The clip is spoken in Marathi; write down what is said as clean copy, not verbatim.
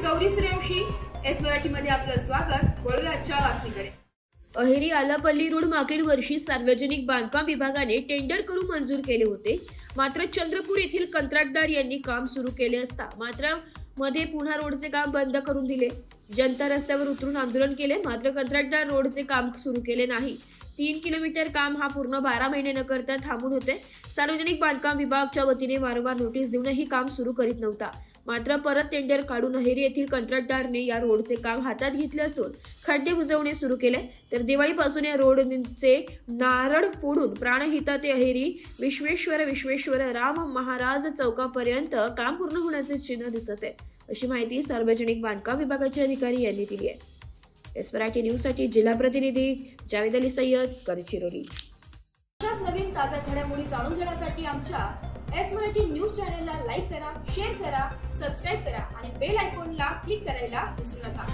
गौरी सूर्यवंशी, एस मराठी मध्ये आपलं स्वागत। वळूया आजच्या बातमीकडे। अहेरी आलापल्ली रोड मागील वर्षी सार्वजनिक बांधकाम विभागाने टेंडर करून मंजूर केले होते, मात्र चंद्रपूर येथील कंत्राटदार यांनी काम सुरू केले असता मात्र मध्ये पुन्हा रोडचे काम बंद करून दिले। जनता रस्त्यावर उतरून आंदोलन केले, मात्र कंत्राटदार रोडचे काम सुरू केले नाही। 3 किलोमीटर काम हा पूर्ण 12 महिने न करता थांबून होते। सार्वजनिक बांधकाम विभागाच्या वतीने वारंवार नोटीस देऊनही काम सुरू करीत नव्हता। मात्र परत टेंडर काढून अहेरी येथील कंत्राटदारने या रोडचे काम हातात घेतले असून खड्डे बुजवणे सुरू केले। तर दिवाळीपासून या रोडचे नारळ फोडून प्राणहिता ते अहेरी विश्वेश्वर राम महाराज चौकापर्यंत काम पूर्ण होण्याचे चिन्ह दिसत आहे, अशी माहिती सार्वजनिक बांधकाम विभागाचे अधिकारी यांनी दिली आहे। एस मराठी न्यूज साठी जिल्हा प्रतिनिधी जावेद अली सय्यद, गडचिरोली। अशाच नवीन ताज्या घडामोडी जाणून घेण्यासाठी आमच्या एस मराठी न्यूज चॅनलला लाईक करा, शेअर करा, सबस्क्राइब करा आणि बेल आयकॉनला क्लिक करायला विसरू नका।